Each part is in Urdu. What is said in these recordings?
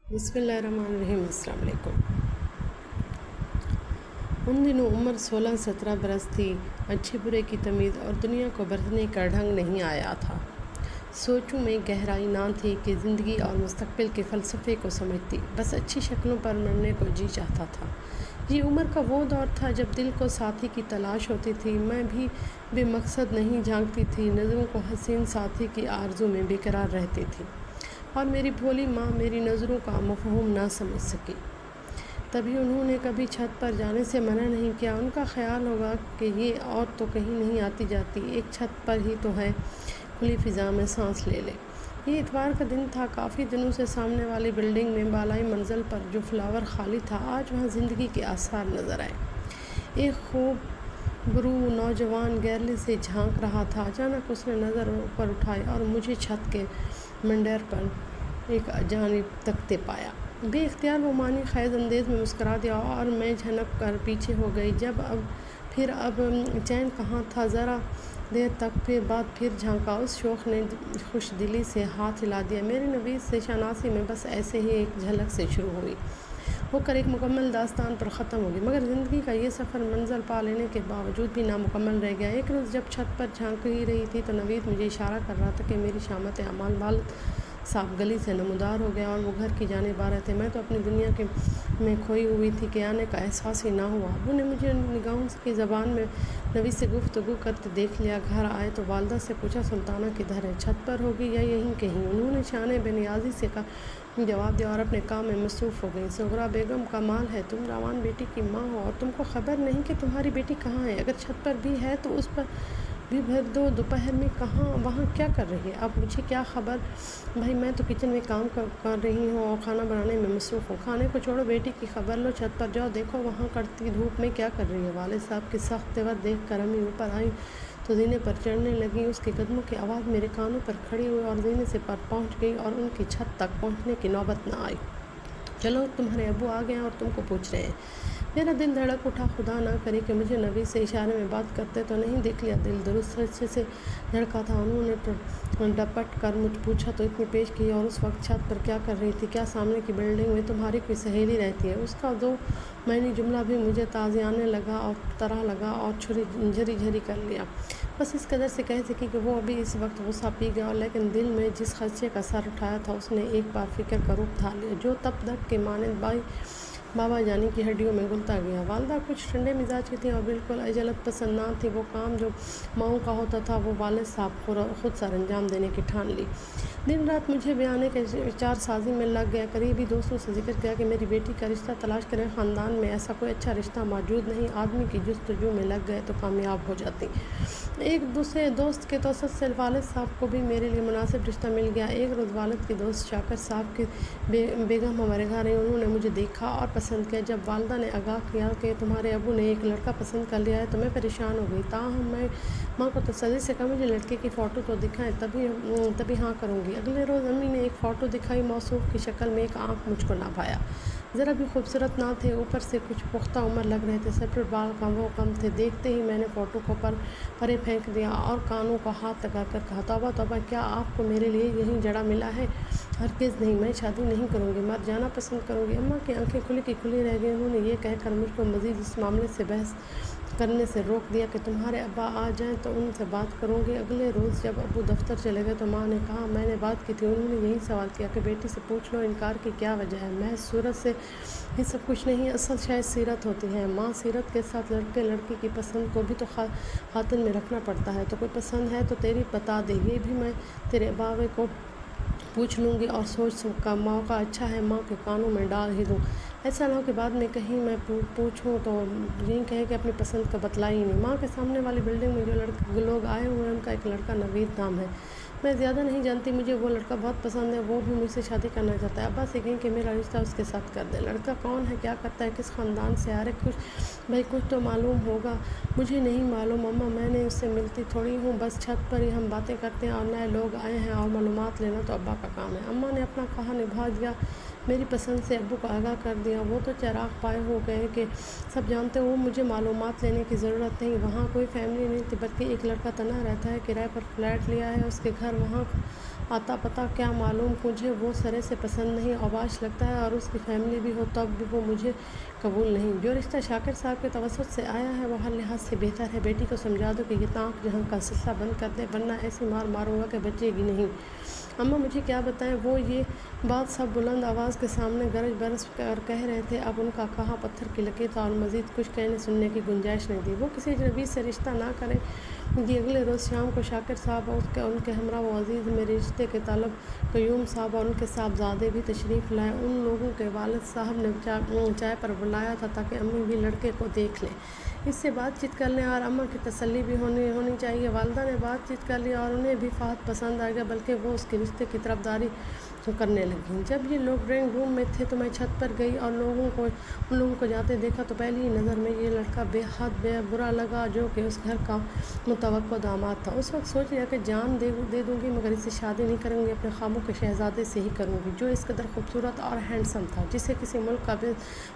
بسم اللہ الرحمن الرحیم۔ السلام علیکم۔ ان دنوں عمر 16-17 برس تھی۔ اچھے برے کی تمیز اور دنیا کو برتنے کا ڈھنگ نہیں آیا تھا۔ سوچوں میں گہرائی نہ تھی کہ زندگی اور مستقبل کے فلسفے کو سمجھتی، بس اچھی شکلوں پر مرنے کو جی چاہتا تھا۔ یہ عمر کا وہ دور تھا جب دل کو ساتھی کی تلاش ہوتی تھی۔ میں بھی بے مقصد نہیں جھانکتی تھی، نظروں کو حسین ساتھی کی آرزو میں بے قرار رہتی تھی، اور میری بھولی ماں میری نظروں کا مفہوم نہ سمجھ سکی۔ تبھی انہوں نے کبھی چھت پر جانے سے منع نہیں کیا۔ ان کا خیال ہوگا کہ یہ اور تو کہیں نہیں آتی جاتی، ایک چھت پر ہی تو ہے، کھلی فضا میں سانس لے لے۔ یہ اتوار کا دن تھا۔ کافی دنوں سے سامنے والی بلڈنگ میں بالائی منزل پر جو فلاور خالی تھا، آج وہاں زندگی کے آثار نظر آئے۔ ایک خوب برو نوجوان گیلری سے جھانک رہا تھا۔ اچانک اس نے نظر اوپر اٹھائی اور مجھے چھت کے منڈیر پر ایک جانب تکتے پایا۔ بے اختیار وہ معنی خیز انداز میں مسکرا دیا اور میں جھنک کر پیچھے ہو گئی۔ اب چین کہاں تھا؟ ذرا دیر تک پھر جھانکا۔ اس شوخ نے خوش دلی سے ہاتھ ہلا دیا۔ میری نوید سے شناسی میں بس ایسے ہی ایک جھلک سے شروع ہوئی، ہو کر ایک مکمل داستان پر ختم ہوگی، مگر زندگی کا یہ سفر منزل پا لینے کے باوجود بھی نامکمل رہ گیا۔ ایک روز جب چھت پر جھانک ہی رہی تھی تو نوید مجھے اشارہ کر رہا تھا کہ میری شامت اعمال والد صاحب گلی سے نمودار ہو گیا اور وہ گھر کی جانب آ رہے تھے۔ میں تو اپنی دنیا میں کھوئی ہوئی تھی کہ آنے کا احساس ہی نہ ہوا۔ ابو نے مجھے نگاہوں کی زبان میں نوید سے گفتگو کرتے دیکھ لیا۔ گھر آئے تو والدہ سے پوچھا، سلطانہ کدھر ہے؟ چھت پر ہوگی یا یہیں کہیں؟ انہوں نے شانے بے نیازی سے جواب دیا اور اپنے کام میں مصروف ہو گئیں۔ زہرا بیگم، کمال ہے، تم روان بیٹی کی ماں ہو اور تم کو خبر نہیں کہ تمہاری بیٹی کہاں ہے؟ اگر چھت پر بھی ہے تو اس پر بھی بھر دو۔ دوپہر میں وہاں کیا کر رہی ہے؟ اب مجھے کیا خبر بھائی، میں تو کچن میں کام کر رہی ہوں اور کھانا بنانے میں مصروف ہوں۔ کھانے کو چھوڑو، بیٹی کی خبر لو، چھت پر جاؤ، دیکھو وہاں کڑتی دھوپ میں کیا کر رہی ہے۔ والد صاحب کی سخت تیور دیکھ کر امی اوپر آئیں تو زینے پر چڑھنے لگیں۔ اس کے قدموں کی آواز میرے کانوں پر کھڑی ہوئی اور زینے سے پر پہنچ گئی اور ان کی چھت تک پہنچنے کی نوبت نہ آئی۔ چلو، تمہارے ابو آ گئے ہیں اور تم کو پوچھ رہے ہیں۔ میرا دل دھڑک اٹھا۔ خدا نہ کرے کہ مجھے نوید سے اشارے میں بات کرتے تو نہیں دیکھ لیا۔ دل درست اچھے سے دھڑکا تھا۔ انہوں نے ڈپٹ کر مجھ پوچھا تو اتنی پیش کی، اور اس وقت چھت پر کیا کر رہی تھی؟ کیا سامنے کی بلڈنگ میں تمہاری کوئی سہیلی رہتی ہے؟ اس کا دو معنی جملہ بھی مجھے تازیانے لگا اور جھری جھری کر لیا۔ بس اس قدر سے کہہ سکی کہ وہ ابھی اس وقت غصہ پی گیا، لیکن دل میں جس خدشے کا سر اٹھایا تھا اس نے ایک بار فکر کا روپ دھار لیا، جو تب تک کے مانند بابا جانی کی ہڈیوں میں گلتا گیا۔ والدہ کچھ ٹھنڈے مزاج کی تھیں اور بالکل عجلت پسند نہ تھیں۔ وہ کام جو ماؤں کا ہوتا تھا وہ والد صاحب خود سر انجام دینے کی ٹھان لی۔ دن رات مجھے بیانے کے وچار سازی میں لگ گیا۔ قریبی دوستوں سے ذکر کیا کہ میری بیٹی کا رشتہ تلاش کریں، خاندان میں ایسا کوئی اچھا رشتہ موجود نہیں۔ آدمی کی جستجو میں لگ گئے تو کامیاب ہو جاتی۔ ایک دوسرے دوست کے توسط سے والد صاحب کو بھی میرے لیے مناسب رشتہ مل گیا۔ ایک روز والد کے دوست شاکر صاحب کی بیگم ہمارے گھر آئی۔ انہوں نے مجھے دیکھا اور پسند کیا۔ جب والدہ نے آگاہ کیا کہ تمہارے ابو نے ایک لڑکا پسند کر لیا ہے تو میں پریشان ہو گئی۔ تاہم میں ماں کو تسلی سے کہا، مجھے لڑکے کی فوٹو تو دکھائیں، تبھی ہاں کروں گی۔ اگلے روز امی نے ایک فوٹو دکھائی، موصوف کی شکل میں ایک آنکھ مجھ کو نہ بھایا، ذرا بھی خوبصورت نہ تھے، اوپر سے کچھ پختہ عمر لگ رہے تھے، سپریٹ بال کم تھے۔ دیکھتے ہی میں نے فوٹو کو پرے پھینک دیا اور کانوں کو ہاتھ لگا کر کہا، توبہ توبہ، کیا آپ کو میرے لیے یہی جڑا ملا ہے؟ ہرگز نہیں، میں شادی نہیں کروں گی، مر جانا پسند کروں گی۔ اماں کی آنکھیں کھلی کی کھلی رہ گئیں۔ انہوں نے یہ کہہ کر مجھ کو مزید اس معاملے سے بحث کرنے سے روک دیا کہ تمہارے ابا آ جائیں تو ان سے بات کروں گی۔ اگلے روز جب ابو دفتر چلے گئے تو ماں نے کہا، میں نے بات کی تھی۔ انہوں نے یہی سوال کیا کہ بیٹی سے پوچھ لو، انکار کی کیا وجہ ہے؟ محض صورت سے ہی سب کچھ نہیں، اصل شاید سیرت ہوتی ہے۔ ماں، سیرت کے ساتھ لڑکے لڑکی کی پسند کو بھی تو خاطر میں رکھنا پڑتا ہے۔ تو کوئی پسند ہے تو تیری بتا دے، یہ بھی میں تیرے اباوے کو پوچھ لوں گی اور سوچ کا موقع اچھا ہے ماں کے کانوں میں ڈال ہی دوں۔ ایسا نہ ہو کہ بعد میں کہیں میں پوچھوں تو یہی کہے کہ اپنی پسند کا بتلائی ہی نہیں۔ ماں کے سامنے والی بلڈنگ میں جو لوگ آئے ہوئے ہیں ان کا ایک لڑکا نوید نام ہے، میں زیادہ نہیں جانتی، مجھے وہ لڑکا بہت پسند ہے، وہ بھی مجھ سے شادی کرنا چاہتا ہے۔ ابا سے کہیں کہ میرا رشتہ اس کے ساتھ کر دے۔ لڑکا کون ہے، کیا کرتا ہے، کس خاندان سے آ رہا ہے، کچھ تو معلوم ہوگا۔ مجھے نہیں معلوم اماں، میں نے اس سے ملتی تھوڑی ہوں، بس چھت پر ہی ہم باتیں کرتے ہیں اور نئے لوگ آئے ہیں اور معلومات لینا تو ابا کا کام ہے۔ اماں نے اپنا کہا نبھا دیا۔ میری پسند سے ابو کو آگاہ کر دیا۔ وہ تو چراغ پائے ہو گئے کہ سب جانتے وہ مجھے معلومات لینے کی ضرورت نہیں۔ وہاں کوئی فیملی نہیں تھی، بلکہ ایک لڑکا تنہا رہتا ہے، کرائے پر فلیٹ لیا ہے۔ اس کے گھر وہاں آتا پتہ کیا معلوم، مجھے وہ سرے سے پسند نہیں، اوباش لگتا ہے، اور اس کی فیملی بھی ہو تب بھی وہ مجھے قبول نہیں۔ جو رشتہ شاکر صاحب کے توسط سے آیا ہے وہ ہر لحاظ سے بہتر ہے۔ بیٹی کو سمجھا دو کہ یہ تاک جہاں کا سلسلہ بند کر دے، ورنہ ایسی مار ماروں گا کہ بچے گی نہیں۔ اماں مجھے کیا بتائیں، وہ یہ بات سب بلند آواز کے سامنے گرج برس کر کہہ رہے تھے۔ اب ان کا کہا پتھر کی لکیر تھا اور مزید کچھ کہنے سننے کی گنجائش نہیں تھی۔ وہ کسی اجنبی سے رشتہ نہ کریں گی۔ اگلے روز شام کو شاکر صاحب اور ان کے ہمراہ و عزیز میرے رشتے کے طالب قیوم صاحب اور ان کے صاحبزادے بھی تشریف لائے۔ ان لوگوں کے والد صاحب نے چائے پر بلایا تھا تاکہ امی بھی لڑکے کو دیکھ لیں، اس سے بات چیت کر لیں اور اماں کی تسلی بھی ہونی چاہیے۔ والدہ نے بات چیت کر لی اور انہیں بھی فہد پسند آ گیا، بلکہ وہ اس کے رشتے کی طرفداری کرنے لگیں۔ جب یہ لوگ ڈرائنگ روم میں تھے تو میں چھت پر گئی اور ان لوگوں کو جاتے دیکھا تو پہلی ہی نظر میں یہ لڑکا بے حد برا لگا جو کہ اس گھر کا متوقع داماد تھا۔ اس وقت سوچ لیا کہ جان دے دوں گی مگر اس سے شادی نہیں کروں گی، اپنے خوابوں کے شہزادے سے ہی کروں گی، جو اس قدر خوبصورت اور ہینڈسم تھا، جسے کسی ملک کا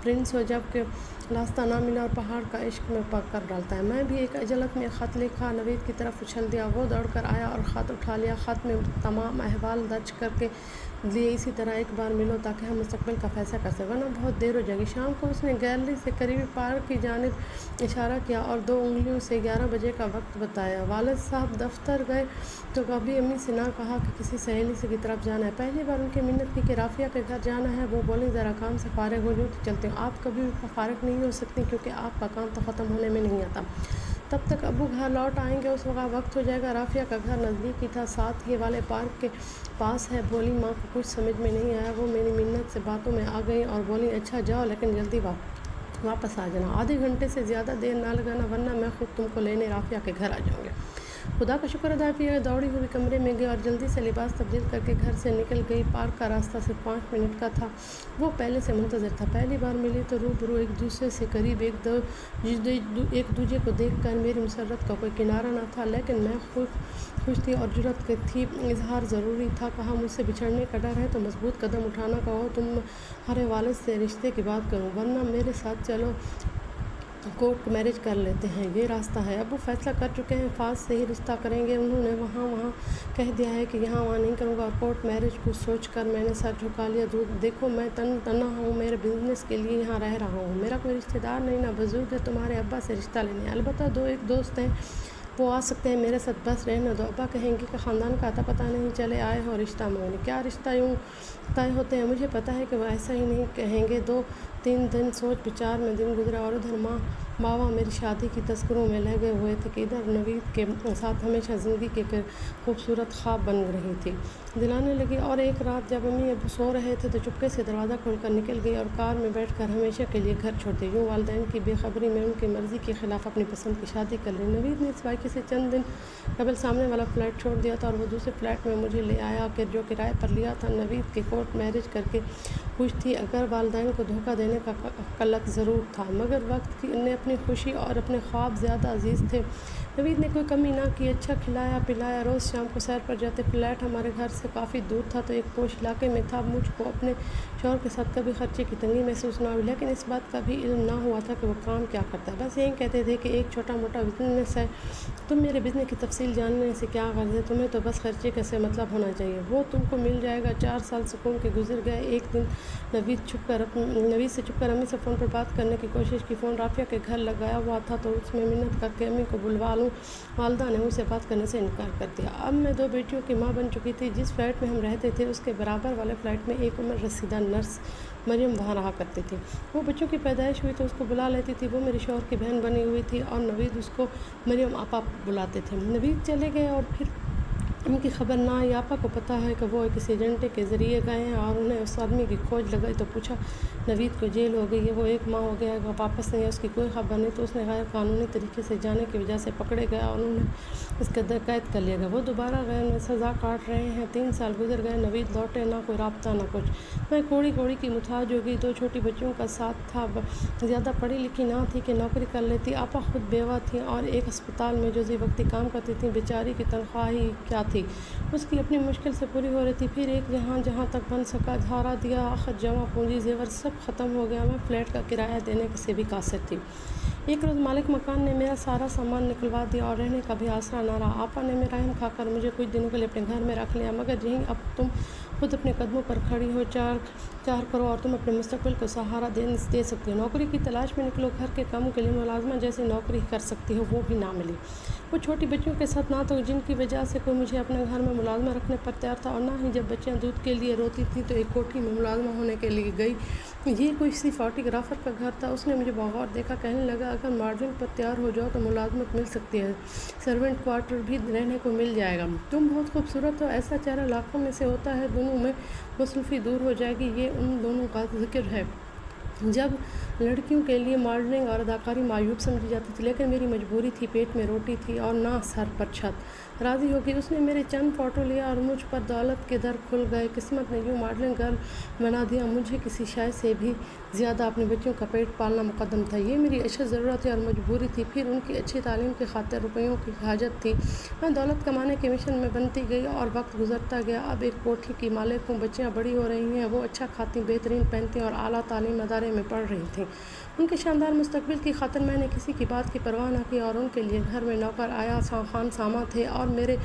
پرنس ہو جب کہ راستہ نہ ملا اور پہاڑ کا عشق میں پک کر ڈالتا ہے۔ میں بھی ایک عجلت میں خط لکھا نوید کی طرف اچھل دیا۔ وہ دوڑ کر آیا اور خط اٹھا لیا۔ خط میں تمام احوال درج کر کے لیے اسی طرح ایک بار ملو تاکہ ہم مستقبل کا فیصلہ کر سکیں، ورنہ بہت دیر ہو جائے گی۔ شام کو اس نے گیلری سے قریبی پارک کی جانب اشارہ کیا اور 2 انگلیوں سے 11 بجے کا وقت بتایا۔ والد صاحب دفتر گئے تو کبھی امی سے نہ کہا کہ کسی سہیلی سے کی طرف جانا ہے۔ پہلی بار ان کی منت کی کہ رافعہ کے گھر جانا ہے۔ وہ بولیں ذرا کام سے فارغ ہو جاؤ تو چلتے ہوں۔ آپ کبھی بھی فارغ نہیں ہو سکتی کیونکہ آپ کا کام تو ختم ہونے میں نہیں آتا، تب تک ابو گھر لوٹ آئیں گے، اس وقت ہو جائے گا۔ رافعہ کا گھر نزدیک ہی تھا، ساتھ ہی والے پارک کے پاس ہے۔ بولی ماں کو کچھ سمجھ میں نہیں آیا۔ وہ میری منت سے باتوں میں آ گئیں اور بولی اچھا جاؤ لیکن جلدی واپس آ جانا، آدھے گھنٹے سے زیادہ دیر نہ لگانا، ورنہ میں خود تم کو لینے رافعہ کے گھر آ جاؤں گی۔ خدا کا شکر ادا کیا، دوڑی ہوئی کمرے میں گئی اور جلدی سے لباس تبدیل کر کے گھر سے نکل گئی۔ پارک کا راستہ صرف 5 منٹ کا تھا۔ وہ پہلے سے منتظر تھا۔ پہلی بار ملی تو روبرو ایک دوسرے سے قریب، ایک دوسرے کو دیکھ کر میری مسرت کا کوئی کنارہ نہ تھا، لیکن میں خوش تھی اور جرأت تھی، اظہار ضروری تھا۔ کہا مجھ سے بچھڑنے کا ڈر ہے تو مضبوط قدم اٹھانا، کہو تمہارے والد سے رشتے کی بات کروں، ورنہ میرے ساتھ چلو کورٹ میرج کر لیتے ہیں، یہ راستہ ہے۔ ابو فیصلہ کر چکے ہیں، فاض سے ہی رشتہ کریں گے، انہوں نے وہاں کہہ دیا ہے کہ یہاں وہاں نہیں کروں گا، اور کورٹ میرج کو سوچ کر میں نے سر جھکا لیا۔ دیکھو میں تنہا ہوں، میرے بزنس کے لیے یہاں رہ رہا ہوں، میرا کوئی رشتہ دار نہیں، نہ بزرگ ہے تمہارے ابا سے رشتہ لینے، البتہ 2 دوست ہیں، وہ آ سکتے ہیں میرے ساتھ، بس رہنے دو۔ ابا کہیں گے کہ خاندان کا پتہ نہیں، چلے آئے ہو رشتہ مانگنے، کیا رشتہ یوں طے ہوتے ہیں؟ مجھے پتہ ہے کہ وہ ایسا ہی نہیں کہیں گے۔ 2-3 دن سوچ بچار میں دن گزرا اور ادھر ماں بابا میری شادی کی تذکروں میں لگے ہوئے تھے کہ ادھر نوید کے ساتھ ہمیشہ زندگی کے خوبصورت خواب بن رہی تھی، دلانے لگی۔ اور ایک رات جب امی ابو سو رہے تھے تو چپکے سے دروازہ کھول کر نکل گئی اور کار میں بیٹھ کر ہمیشہ کے لیے گھر چھوڑ دی۔ یوں والدین کی بے خبری میں ان کی مرضی کے خلاف اپنی پسند کی شادی کر لی۔ نوید نے اس واقعے سے چند دن قبل سامنے والا فلیٹ چھوڑ دیا تھا اور وہ دوسرے فلیٹ میں مجھے لے آیا کہ جو کرائے پر لیا تھا۔ نوید کے کورٹ میرج کر کے خوش تھی، اگر والدین کو دھوکہ دینے کا قلق ضرور تھا، مگر وقت نے اپنی خوشی اور اپنے خواب زیادہ عزیز تھے۔ نوید نے کوئی کمی نہ کی، اچھا کھلایا پلایا۔ روز شام کو سیر پر جاتے۔ فلیٹ ہمارے گھر سے کافی دور تھا تو ایک پوش علاقے میں تھا۔ مجھ کو اپنے شوہر کے ساتھ کبھی خرچے کی تنگی محسوس نہ ہوئی، لیکن اس بات کا بھی علم نہ ہوا تھا کہ وہ کام کیا کرتا ہے، بس یہی کہتے تھے کہ ایک چھوٹا موٹا بزنس ہے۔ تم میرے بزنس کی تفصیل جاننے سے کیا غرض ہے؟ تمہیں تو بس خرچے کا سے مطلب ہونا چاہیے، وہ تم کو مل جائے گا۔ 4 سال سکون کے گزر گئے۔ ایک دن نوید سے چھپ کر امی سے فون پر بات کرنے کی کوشش کی۔ فون رافعہ کے گھر لگایا ہوا تھا تو اس میں منت کر کے امی کو بلوا لوں، والدہ نے مجھ سے بات کرنے سے انکار کر دیا۔ اب میں 2 بیٹیوں کی ماں بن چکی تھی۔ جس فلیٹ میں ہم رہتے تھے اس کے برابر والے فلیٹ میں ایک عمر رسیدہ نرس مریم وہاں رہا کرتی تھی۔ وہ بچوں کی پیدائش ہوئی تو اس کو بلا لیتی تھی۔ وہ میرے شوہر کی بہن بنی ہوئی تھی اور نوید اس کو مریم آپا بلاتے تھے۔ نوید چلے گئے اور پھر ان کی خبر نہ آئی۔ آپا کو پتہ ہے کہ وہ کسی ایجنٹ کے ذریعے گئے ہیں اور انہیں اس آدمی کی کھوج لگائی تو پوچھا نوید کو جیل ہو گئی ہے، وہ 1 ماہ ہو گیا ہے، واپس نہیں ہے، اس کی کوئی خبر نہیں، تو اس نے غیر قانونی طریقے سے جانے کی وجہ سے پکڑے گیا اور انہوں نے اس کا قید کر لیا گیا۔ وہ دوبارہ گئے، ان میں سزا کاٹ رہے ہیں۔ 3 سال گزر گئے، نوید لوٹے، نہ کوئی رابطہ نہ کچھ۔ میں کوڑی کی محتاج ہو گئی۔ 2 چھوٹی بچیوں کا ساتھ تھا، زیادہ پڑھی لکھی نہ تھی کہ نوکری کر لیتی۔ آپا خود بیوہ تھیں اور ایک ہسپتال میں جزئی وقتی کام کرتی تھیں۔ بیچاری کی تنخواہ ہی کیا تھی، اس کی اپنی مشکل سے پوری ہو رہی تھی۔ پھر ایک جہاں تک بن سکا دھارا دیا، آخر جمع پونجی زیور سب ختم ہو گیا۔ میں فلیٹ کا کرایہ دینے سے بھی قاصر تھی۔ ایک روز مالک مکان نے میرا سارا سامان نکلوا دیا اور رہنے کا بھی آسرا نہ رہا۔ آپا نے میرا رحم کھا کر مجھے کچھ دنوں کے لیے اپنے گھر میں رکھ لیا، مگر یہیں اب تم خود اپنے قدموں پر کھڑی ہو، چار کرو اور تم اپنے مستقبل کو سہارا دے سکتی ہو۔ نوکری کی تلاش میں نکلو، گھر کے کاموں کے لیے ملازمہ جیسی نوکری کر سکتی ہو، وہ بھی نہ ملی۔ وہ چھوٹی بچیوں کے ساتھ نہ تو جن کی وجہ سے کوئی مجھے اپنے گھر میں ملازمہ رکھنے پر تیار تھا، اور نہ ہی جب بچیاں دودھ کے لیے روتی تھیں تو ایک کوٹھی میں ملازمہ ہونے کے لیے گئی۔ یہ کوئی کسی فوٹوگرافر کا گھر تھا۔ اس نے مجھے بغور دیکھا، کہنے لگا اگر ماڈلنگ پر تیار ہو جاؤ تو ملازمت مل سکتی ہے، سرونٹ کوارٹر بھی رہنے کو مل جائے گا۔ تم بہت خوبصورت ہو، ایسا چہرہ لاکھوں میں سے ہوتا ہے، دونوں میں بسلفی دور ہو جائے گی۔ یہ ان دونوں کا ذکر ہے جب لڑکیوں کے لیے ماڈلنگ اور اداکاری معیوب سمجھی جاتی تھی، لیکن میری مجبوری تھی، پیٹ میں روٹی تھی اور نہ سر پر چھت۔ راضی ہوگی، اس نے میرے چند فوٹو لیا اور مجھ پر دولت کے در کھل گئے۔ قسمت نے یوں ماڈلنگ گرل بنا دیا، مجھے کسی شے سے بھی زیادہ اپنی بچیوں کا پیٹ پالنا مقدم تھا۔ یہ میری اشد ضرورت تھی اور مجبوری تھی۔ پھر ان کی اچھی تعلیم کی خاطر روپیوں کی حاجت تھی۔ میں دولت کمانے کے مشن میں بنتی گئی اور وقت گزرتا گیا۔ اب ایک کوٹھی کی مالک ہوں، بچیاں بڑی ہو رہی ہیں، وہ اچھا کھاتیں، بہترین پہنتی اور اعلیٰ تعلیم ادارے میں پڑھ رہی تھیں۔ ان کے شاندار مستقبل کی خاطر میں نے کسی کی بات کی پرواہ نہ کی اور ان کے لیے گھر میں نوکر آیا خان ساما تھے اور میرے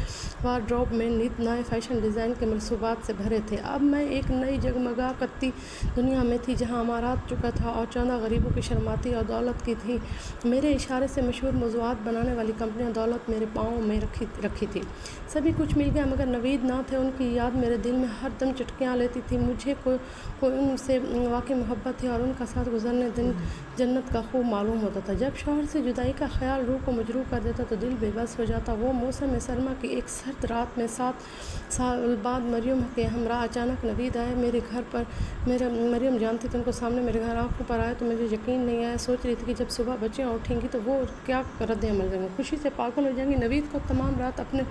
وارڈروب میں نت نئے فیشن ڈیزائن کے منصوبات سے بھرے تھے۔ اب میں ایک نئی جگمگا کرتی دنیا میں تھی جہاں امارات چکا تھا اور چوندہ غریبوں کی شرماتی اور دولت کی تھی۔ میرے اشارے سے مشہور موضوعات بنانے والی کمپنیاں دولت میرے پاؤں میں رکھی تھی۔ سبھی کچھ مل گیا مگر نوید نہ تھے۔ ان کی یاد میرے دل میں ہر دم چٹکیاں لیتی تھی۔ مجھے کوئی ان سے واقعی محبت تھی اور ان کا ساتھ گزرنے دن جنت کا خوب معلوم ہوتا تھا۔ جب شوہر سے جدائی کا خیال روح کو مجروح کر دیتا تو دل بے بس ہو جاتا۔ وہ موسم سرما کی ایک سرد رات میں 7 سال بعد مریم کے ہمراہ اچانک نوید آئے میرے گھر پر۔ مریم جانتی تھی ان کو سامنے میرے گھر آنکھوں پر آئے تو مجھے یقین نہیں آیا۔ سوچ رہی تھی کہ جب صبح بچیاں اٹھیں گی تو وہ کیا رد عمل دیں گے، خوشی سے پاگل ہو جائیں گی۔ نوید کو تمام رات اپنے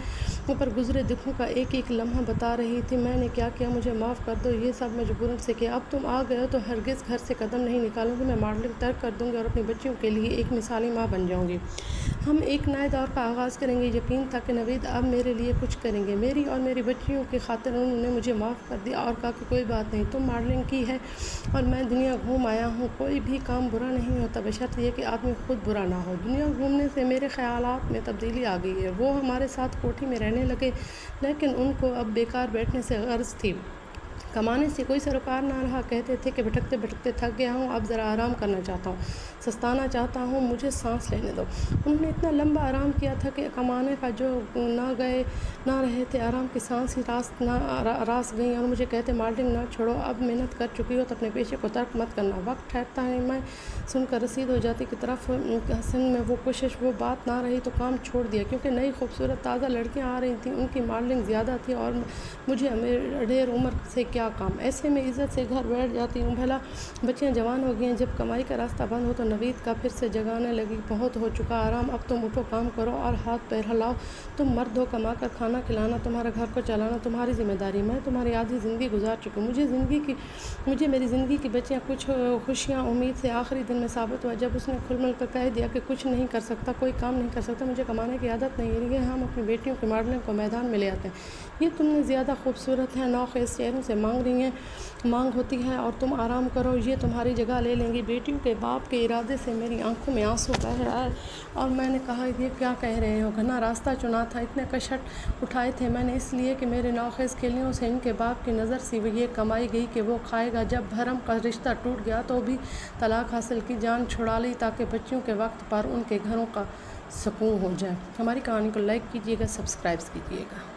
اوپر گزرے دکھوں کا ایک ایک لمحہ بتا رہی تھی۔ میں نے کیا کیا، مجھے معاف کر دو، یہ سب مجبوراً سے کیا۔ اب تم آ گئے ہو تو ہرگز گھر سے قدم نہیں نکالوں گی۔ میں ماڈلنگ ترک کر دوں گی اور اپنی بچیوں کے لیے ایک مثالی ماں بن جاؤں گی۔ ہم ایک نئے دور کا آغاز کریں گے۔ یقین تھا کہ نوید اب میرے لیے کچھ کریں گے۔ میری اور میری بچیوں کی خاطر انہوں نے مجھے معاف کر دیا اور کہا کہ کوئی بات نہیں، تم ماڈلنگ کی ہے اور میں دنیا گھوم آیا ہوں، کوئی بھی کام برا نہیں ہوتا بشرط یہ کہ آدمی خود برا نہ ہو۔ دنیا گھومنے سے میرے خیالات میں تبدیلی آ گئی ہے۔ وہ ہمارے ساتھ کوٹھی میں رہنے لگے، لیکن ان کو اب بیکار بیٹھنے سے غرض تھی، کمانے سے کوئی سروکار نہ رہا۔ کہتے تھے کہ بھٹکتے بھٹکتے تھک گیا ہوں، اب ذرا آرام کرنا چاہتا ہوں، سستانا چاہتا ہوں، مجھے سانس لینے دو۔ انہوں نے اتنا لمبا آرام کیا تھا کہ کمانے کا جو نہ رہے تھے، آرام کی سانس ہی راس گئیں اور مجھے کہتے ماڈلنگ نہ چھوڑو، اب محنت کر چکی ہو تو اپنے پیشے کو ترک مت کرنا۔ وقت ٹھہرتا ہے، میں سن کر رسید ہو جاتی کی طرف حسن میں وہ کوشش، وہ بات نہ رہی تو کام چھوڑ دیا، کیونکہ نئی خوبصورت تازہ لڑکیاں آ رہی تھیں، ان کی ماڈلنگ زیادہ تھی اور مجھے ڈھیر عمر سے کیا کام۔ ایسے میں عزت سے گھر بیٹھ جاتی ہوں، بھلا بچیاں جوان ہو گئی ہیں، جب کمائی کا راستہ بند ہو تو نوید کا پھر سے جگانے لگی، بہت ہو چکا آرام، اب تم اٹھو، کام کرو اور ہاتھ پیر ہلاؤ، تم مرد ہو، کما کر کھانا کھلانا، تمہارا گھر کو چلانا تمہاری ذمہ داری۔ میں تمہاری آدھی زندگی گزار چکی ہوں، مجھے میری زندگی کی بچیاں کچھ خوشیاں امید سے آخری دن میں ثابت ہوا جب اس نے کھل مل کر کہہ دیا کہ کچھ نہیں کر سکتا، کوئی کام نہیں کر سکتا، مجھے کمانے کی عادت نہیں ہے، یہ ہم اپنی بیٹیوں کے ماڈلنگ کو میدان میں لے آتے ہیں، یہ تم نے زیادہ خوبصورت ہیں، نوخیز چہروں سے مانگ ہوتی ہے اور تم آرام کرو، یہ تمہاری جگہ لے لیں گی۔ بیٹیوں کے باپ کے ارادے سے میری آنکھوں میں آنسو بہہ آئے اور میں نے کہا یہ کیا کہہ رہے ہو، گھنا راستہ چنا تھا، اتنے کشٹ اٹھائے تھے میں نے اس لیے کہ میرے نوخیز کلیوں سے ان کے باپ کی نظر سی یہ کمائی گئی کہ وہ کھائے گا، جب بھرم کا رشتہ ٹوٹ گیا تو بھی طلاق حاصل کی، جان چھڑا لی تاکہ بچیوں کے وقت پر ان کے گھروں کا سکون ہو جائے۔ ہماری کہانی کو لائک کیجیے گا، سبسکرائب کیجیے گا۔